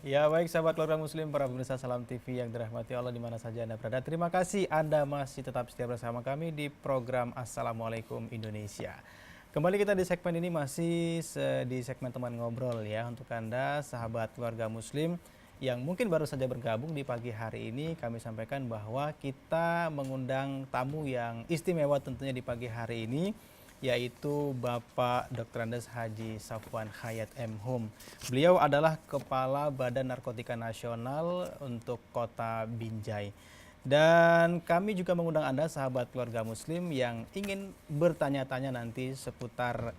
Ya baik sahabat keluarga muslim, para pemirsa Salam TV yang dirahmati Allah di mana saja Anda berada. Terima kasih Anda masih tetap setia bersama kami di program Assalamualaikum Indonesia. Kembali kita di segmen ini masih di segmen teman ngobrol ya. Untuk Anda sahabat keluarga muslim yang mungkin baru saja bergabung di pagi hari ini, kami sampaikan bahwa kita mengundang tamu yang istimewa tentunya di pagi hari ini, yaitu Bapak Dr. Andes Haji Safwan Hayat M.Hum. Beliau adalah Kepala Badan Narkotika Nasional untuk Kota Binjai. Dan kami juga mengundang Anda sahabat keluarga muslim yang ingin bertanya-tanya nanti seputar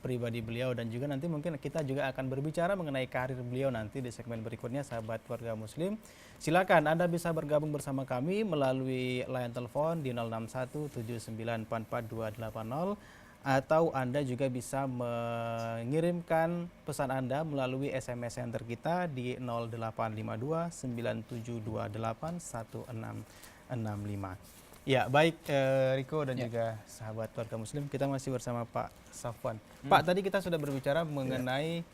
pribadi beliau, dan juga nanti mungkin kita juga akan berbicara mengenai karir beliau nanti di segmen berikutnya sahabat keluarga muslim. Silakan Anda bisa bergabung bersama kami melalui line telepon di 06179442280, atau Anda juga bisa mengirimkan pesan Anda melalui SMS center kita di 0852-9728-1665. Ya baik Riko dan juga sahabat keluarga muslim, kita masih bersama Pak Safwan. Pak, tadi kita sudah berbicara mengenai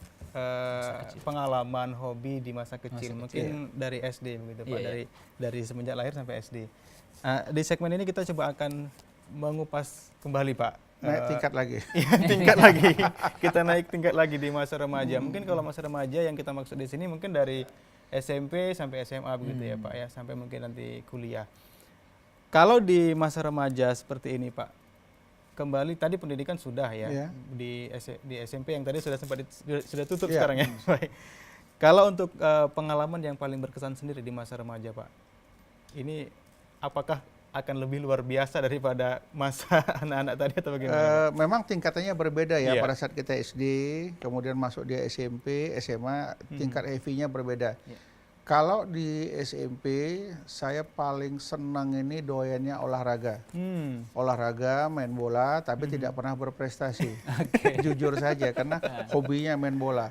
pengalaman hobi di masa kecil, mungkin dari SD begitu Pak, dari semenjak lahir sampai SD. Di segmen ini kita coba akan mengupas kembali Pak. Naik tingkat lagi. Iya, tingkat lagi. Kita naik tingkat lagi di masa remaja. Mungkin kalau masa remaja yang kita maksud di sini mungkin dari SMP sampai SMA begitu ya Pak ya, sampai mungkin nanti kuliah. Kalau di masa remaja seperti ini Pak, kembali tadi pendidikan sudah ya, di SMP yang tadi sudah sempat sudah tutup sekarang ya. Baik. Kalau untuk pengalaman yang paling berkesan sendiri di masa remaja Pak, ini apakah akan lebih luar biasa daripada masa anak-anak tadi atau bagaimana? Memang tingkatannya berbeda ya, pada saat kita SD, kemudian masuk di SMP, SMA, tingkat EV-nya berbeda. Kalau di SMP, saya paling senang ini doyannya olahraga. Olahraga, main bola, tapi tidak pernah berprestasi. Jujur saja, karena hobinya main bola.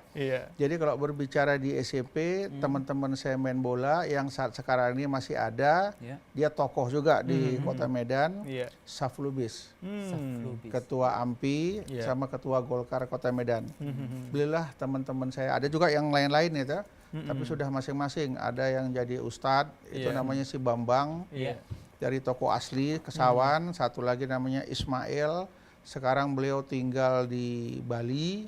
Jadi kalau berbicara di SMP, teman-teman saya main bola, yang saat sekarang ini masih ada, dia tokoh juga di Kota Medan, Saflubis. Ketua AMPI, sama Ketua Golkar Kota Medan. Belilah teman-teman saya, ada juga yang lain-lain itu. Tapi sudah masing-masing, ada yang jadi ustadz, itu namanya si Bambang, dari toko asli Kesawan, satu lagi namanya Ismail, sekarang beliau tinggal di Bali,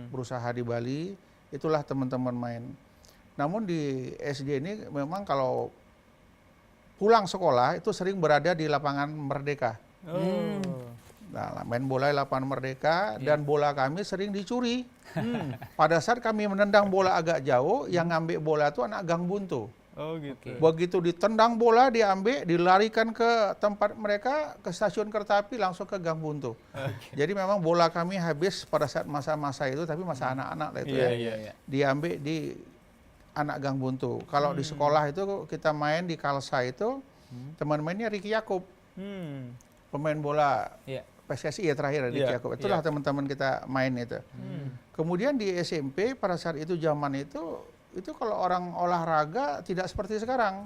berusaha di Bali, itulah teman-teman main. Namun di SD ini memang kalau pulang sekolah itu sering berada di lapangan Merdeka. Nah, main bola di lapangan Merdeka, dan bola kami sering dicuri. Pada saat kami menendang bola agak jauh, yang ngambil bola itu anak gang buntu. Begitu ditendang bola, diambil, dilarikan ke tempat mereka, ke stasiun kereta api, langsung ke gang buntu. Jadi memang bola kami habis pada saat masa-masa itu, tapi masa anak-anak lah itu diambil di anak gang buntu. Kalau di sekolah itu kita main di Kalsa itu, teman mainnya Ricky Yakob, pemain bola PSSI ya terakhir, Ricky Yakob. Itulah teman-teman kita main itu. Kemudian di SMP pada saat itu zaman itu kalau orang olahraga tidak seperti sekarang.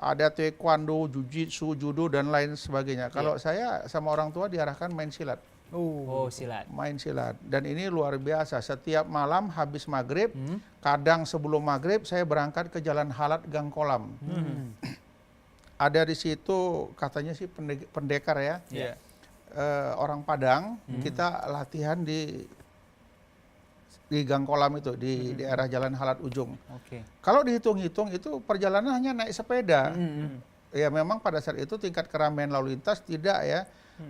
Ada taekwondo, jujitsu, judo dan lain sebagainya. Kalau saya sama orang tua diarahkan main silat. Silat. Main silat. Dan ini luar biasa. Setiap malam habis maghrib, kadang sebelum maghrib saya berangkat ke Jalan Halat Gang Kolam. Ada di situ katanya sih pendekar ya. Orang Padang, kita latihan di Gang Kolam itu, di daerah Jalan Halat Ujung. Kalau dihitung-hitung itu perjalanan hanya naik sepeda. Ya memang pada saat itu tingkat keramaian lalu lintas tidak ya.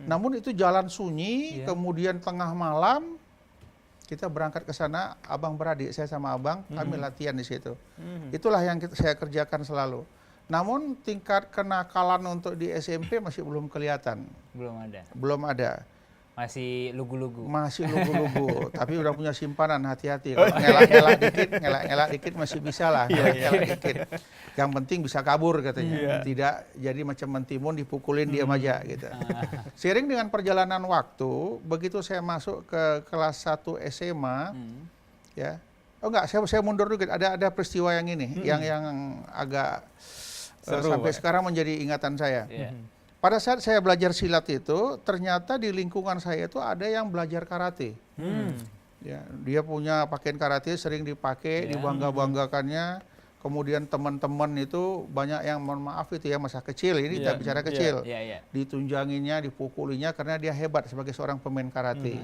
Namun itu jalan sunyi, kemudian tengah malam kita berangkat ke sana, abang beradik, saya sama abang, kami latihan di situ. Itulah yang saya kerjakan selalu. Namun tingkat kenakalan untuk di SMP masih belum kelihatan. Belum ada. Masih lugu-lugu. Tapi udah punya simpanan, hati-hati. Kalau ngelak-ngelak dikit masih bisa lah. Ngelak dikit. Yang penting bisa kabur katanya. Tidak jadi macam mentimun dipukulin diam aja gitu. Seiring dengan perjalanan waktu, begitu saya masuk ke kelas 1 SMA, ya. Oh enggak, saya mundur dulu. Ada peristiwa yang ini, yang agak sampai sekarang menjadi ingatan saya. Pada saat saya belajar silat itu, ternyata di lingkungan saya itu ada yang belajar karate. Ya, dia punya pakaian karate sering dipakai, dibangga-banggakannya. Kemudian teman-teman itu banyak yang mohon maaf itu ya masa kecil, ini kita bicara kecil. Ditunjanginya, dipukulinya karena dia hebat sebagai seorang pemain karate.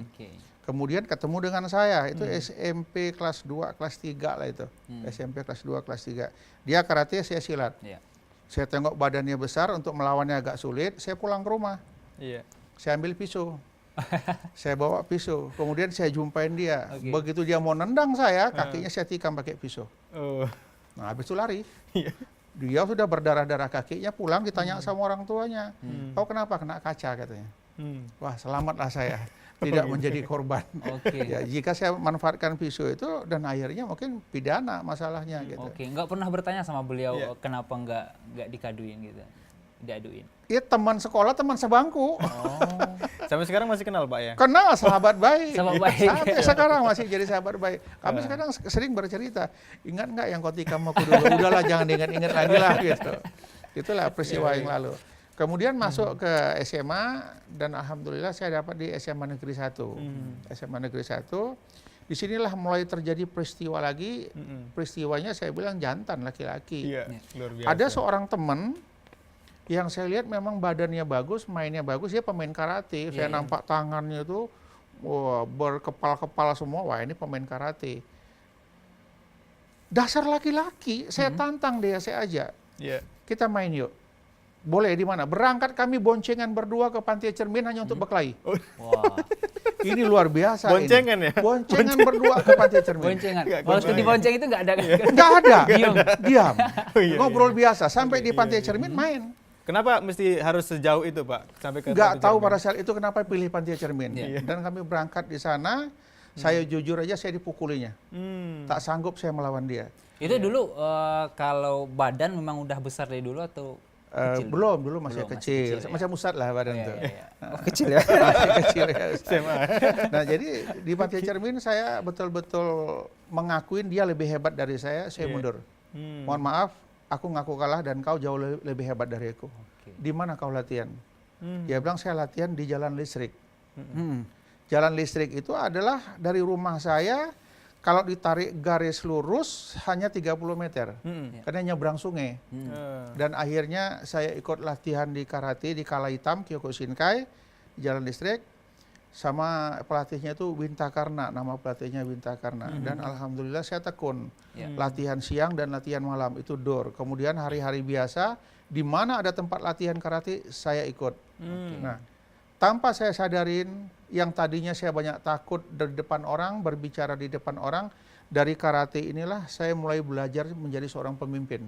Kemudian ketemu dengan saya, itu SMP kelas 2, kelas 3 lah itu. SMP kelas 2, kelas 3. Dia karate, saya silat. Saya tengok badannya besar, untuk melawannya agak sulit, saya pulang ke rumah. Saya ambil pisau. Saya bawa pisau, kemudian saya jumpain dia. Begitu dia mau nendang saya, kakinya saya tikam pakai pisau. Nah, habis itu lari. Dia sudah berdarah-darah kakinya, pulang ditanya sama orang tuanya. Kau kenapa? Kena kaca katanya. Wah, selamatlah saya. Tidak menjadi korban. Ya, jika saya manfaatkan pisau itu dan akhirnya mungkin pidana masalahnya gitu. Nggak pernah bertanya sama beliau kenapa nggak dikaduin gitu, diaduin. Iya, teman sekolah, teman sebangku. Sampai sekarang masih kenal Pak ya? Kenal, sahabat baik. Sampai sekarang masih jadi sahabat baik. Kami sekarang sering bercerita, ingat nggak yang kau tikam aku dulu? Udahlah, jangan diingat-ingat lagi lah gitu. Itulah peristiwa yang lalu. Kemudian masuk ke SMA dan alhamdulillah saya dapat di SMA Negeri 1. SMA Negeri 1. Disinilah mulai terjadi peristiwa lagi. Peristiwanya saya bilang jantan laki-laki. Luar biasa. Ada seorang teman yang saya lihat memang badannya bagus, mainnya bagus, dia pemain karate. Saya nampak tangannya itu berkepal-kepal semua. Wah, ini pemain karate. Dasar laki-laki, saya tantang dia, saya ajak. Kita main yuk. Boleh di mana? Berangkat kami boncengan berdua ke Pantai Cermin hanya untuk berkelahi. Wah. Ini luar biasa. Boncengan ini. Ya? Boncengan berdua ke Pantai Cermin. Boncengan. Waktu di bonceng itu nggak ada. Nggak ada. Diam. Ngobrol biasa. Sampai di Pantai Cermin main. Kenapa mesti harus sejauh itu Pak? Sampai ke nggak tahu pada saat itu kenapa pilih Pantai Cermin. Dan kami berangkat di sana, saya jujur aja saya dipukulinya. Tak sanggup saya melawan dia. Itu dulu kalau badan memang udah besar dari dulu atau kecil? Dulu masih kecil. Macam Ustad lah badan itu. Kecil ya? Masih kecil ya. Nah, jadi di Pantai Cermin saya betul-betul mengakuin dia lebih hebat dari saya mundur. Mohon maaf, aku ngaku kalah dan kau jauh lebih hebat dari aku. Di mana kau latihan? Dia bilang saya latihan di jalan listrik. Jalan listrik itu adalah dari rumah saya, kalau ditarik garis lurus hanya 30 meter. Karena nyebrang sungai. Dan akhirnya saya ikut latihan di karate di Kala Hitam, Kyokushinkai, di jalan listrik. Sama pelatihnya itu Wintakarna, nama pelatihnya Wintakarna. Dan alhamdulillah saya tekun. Latihan siang dan latihan malam itu door. Kemudian hari-hari biasa, di mana ada tempat latihan karate, saya ikut. Nah, tanpa saya sadarin, yang tadinya saya banyak takut di depan orang, berbicara di depan orang, dari karate inilah saya mulai belajar menjadi seorang pemimpin.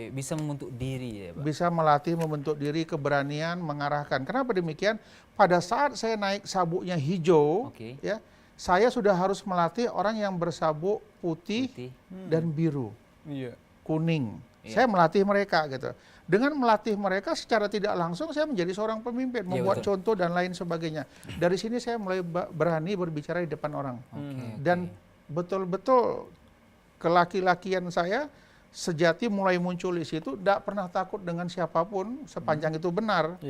Bisa membentuk diri ya Pak? Bisa melatih membentuk diri, keberanian, mengarahkan. Kenapa demikian? Pada saat saya naik sabuknya hijau, ya, saya sudah harus melatih orang yang bersabuk putih dan biru, kuning. Saya melatih mereka gitu. Dengan melatih mereka secara tidak langsung saya menjadi seorang pemimpin, membuat contoh dan lain sebagainya. Dari sini saya mulai berani berbicara di depan orang. Dan betul-betul kelaki-lakian saya sejati mulai muncul di situ, tidak pernah takut dengan siapapun sepanjang itu benar.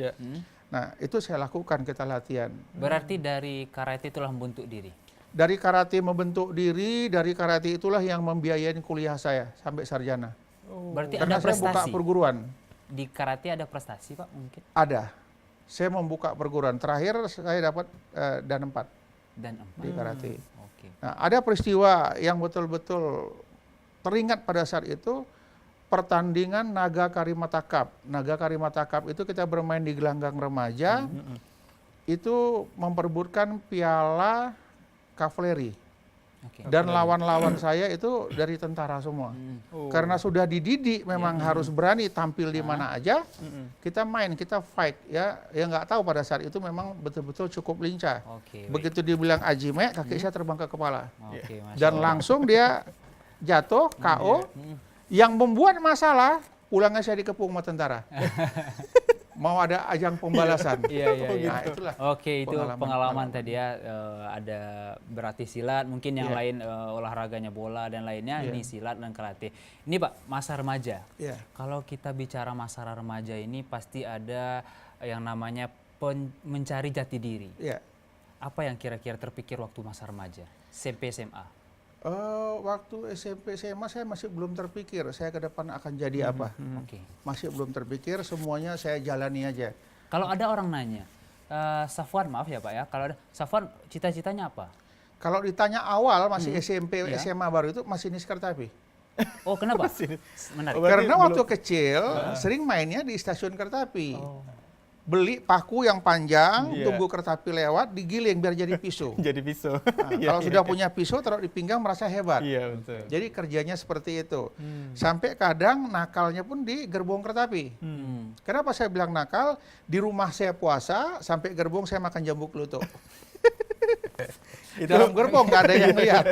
Nah, itu saya lakukan, kita latihan. Berarti dari karate itulah membentuk diri? Dari karate membentuk diri, dari karate itulah yang membiayai kuliah saya sampai sarjana. Berarti karena ada saya prestasi? buka perguruan. Di karate ada prestasi Pak mungkin? Ada. Saya membuka perguruan. Terakhir saya dapat dan 4 di karate. Nah, ada peristiwa yang betul-betul teringat pada saat itu, pertandingan Naga Karimata Cup. Naga Karimata Cup itu kita bermain di gelanggang remaja, itu memperebutkan piala kavaleri. Dan lawan-lawan saya itu dari tentara semua. Karena sudah dididik memang harus berani tampil di mana aja. Kita main, kita fight ya. Ya nggak tahu pada saat itu memang betul-betul cukup lincah. Begitu dibilang Ajime, kaki saya terbang ke kepala. Dan langsung dia jatuh, KO. Yang membuat masalah, pulangnya saya dikepung sama tentara. Mau ada ajang pembalasan. Nah, itulah. Itu pengalaman tadi ya, ada berarti silat, mungkin yang lain olahraganya bola dan lainnya, ini silat dan karate. Ini Pak, masa remaja. Kalau kita bicara masa remaja ini pasti ada yang namanya mencari jati diri. apa yang kira-kira terpikir waktu masa remaja, SMP, SMA? Waktu SMP SMA saya masih belum terpikir saya ke depan akan jadi apa. Oke. Masih belum terpikir, semuanya saya jalani aja. Kalau ada orang nanya, Safwan maaf ya Pak ya, kalau ada Safwan cita-citanya apa? Kalau ditanya awal masih SMP, SMA baru itu masinis kereta api. Oh kenapa? Menarik. Karena waktu kecil sering mainnya di stasiun kereta api. Beli paku yang panjang, tunggu kereta api lewat, digiling biar jadi pisau. Jadi pisau. Nah, kalau sudah punya pisau, taruh di pinggang merasa hebat. Iya, betul. Jadi kerjanya seperti itu. Sampai kadang nakalnya pun di gerbong kereta api. Kenapa saya bilang nakal? Di rumah saya puasa, sampai gerbong saya makan jambu kluthuk. Di dalam gerbong nggak ada yang lihat.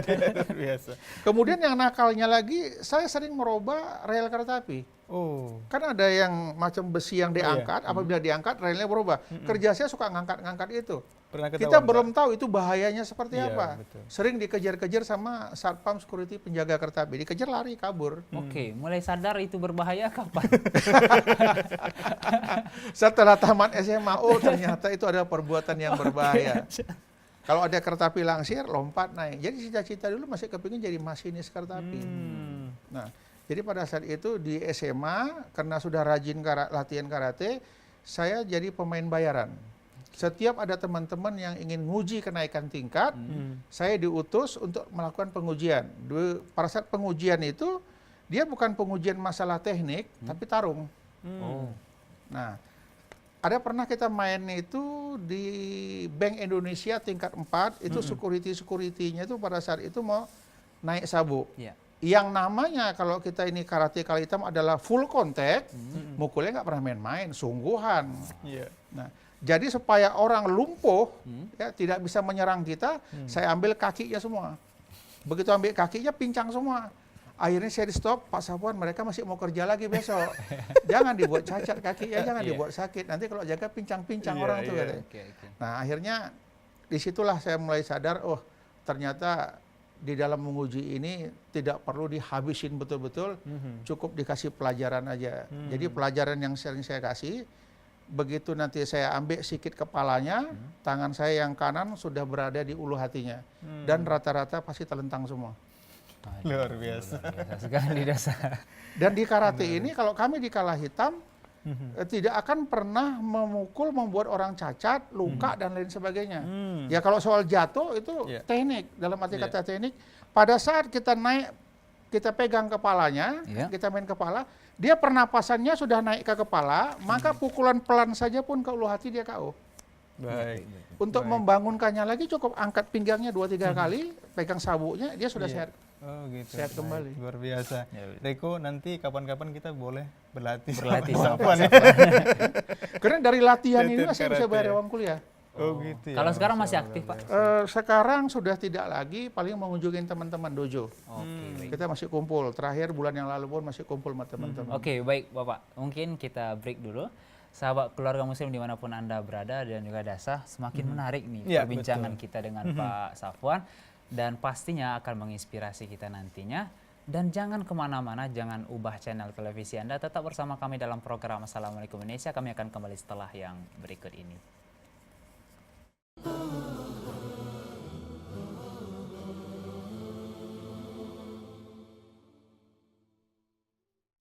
Biasa. Kemudian yang nakalnya lagi, saya sering merubah rel kereta api. Oh. Kan ada yang macam besi yang diangkat, apabila diangkat relnya berubah. Kerja saya suka ngangkat-ngangkat itu. Pernah Kita ketahuan, belum tahu itu bahayanya seperti Iya, apa. betul. Sering dikejar-kejar sama satpam security penjaga kereta api. Dikejar lari kabur. Oke, mulai sadar itu berbahaya kapan? Setelah tamat SMA, oh ternyata itu adalah perbuatan yang berbahaya. Kalau ada kereta api langsir, lompat naik. Jadi cita-cita dulu masih kepingin jadi masinis kereta api. Nah, jadi pada saat itu di SMA, karena sudah rajin latihan karate, saya jadi pemain bayaran. Setiap ada teman-teman yang ingin nguji kenaikan tingkat, saya diutus untuk melakukan pengujian. Pada saat pengujian itu, dia bukan pengujian masalah teknik, tapi tarung. Nah, ada pernah kita main itu di Bank Indonesia tingkat 4, itu security-security-nya itu pada saat itu mau naik sabuk. Iya. Yang namanya kalau kita ini karate kali hitam adalah full contact, mukulnya nggak pernah main-main, sungguhan. Iya. Nah, jadi supaya orang lumpuh, ya, tidak bisa menyerang kita, saya ambil kakinya semua. Begitu ambil kakinya, pincang semua. Akhirnya saya di stop, Pak Safwan, mereka masih mau kerja lagi besok. Jangan dibuat cacat kakinya, jangan dibuat sakit. Nanti kalau jaga pincang-pincang orang tuh. Katanya. Nah, akhirnya disitulah saya mulai sadar, oh ternyata di dalam menguji ini tidak perlu dihabisin betul-betul, cukup dikasih pelajaran aja. Jadi pelajaran yang sering saya kasih, begitu nanti saya ambil sikit kepalanya, tangan saya yang kanan sudah berada di ulu hatinya. Dan rata-rata pasti telentang semua. Luar biasa. Luar biasa sekali dasar. Dan di karate ini kalau kami di kala hitam, tidak akan pernah memukul, membuat orang cacat, luka, dan lain sebagainya. Ya kalau soal jatuh itu teknik, dalam arti kata teknik, pada saat kita naik, kita pegang kepalanya, kita main kepala, dia pernapasannya sudah naik ke kepala, maka pukulan pelan saja pun ke ulu hati dia KO. Baik. Untuk membangunkannya lagi cukup angkat pinggangnya 2-3 kali, pegang sabuknya, dia sudah sehat. Oh gitu. Sehat kembali. Luar biasa. Riko, nanti kapan-kapan kita boleh berlatih sama ya. Karena dari latihan ini masih bisa bayar uang kuliah. Oh gitu ya. Kalau sekarang masih aktif Pak? Sekarang sudah tidak lagi, paling mengunjungi teman-teman dojo. Oke, kita masih kumpul. Terakhir bulan yang lalu pun masih kumpul sama teman-teman. Oke, baik Bapak. Mungkin kita break dulu. Sahabat keluarga muslim dimanapun Anda berada dan juga Dasa, semakin menarik nih perbincangan kita dengan Pak Safwan. Dan pastinya akan menginspirasi kita nantinya. Dan jangan kemana-mana, jangan ubah channel televisi Anda. Tetap bersama kami dalam program Assalamualaikum Indonesia. Kami akan kembali setelah yang berikut ini.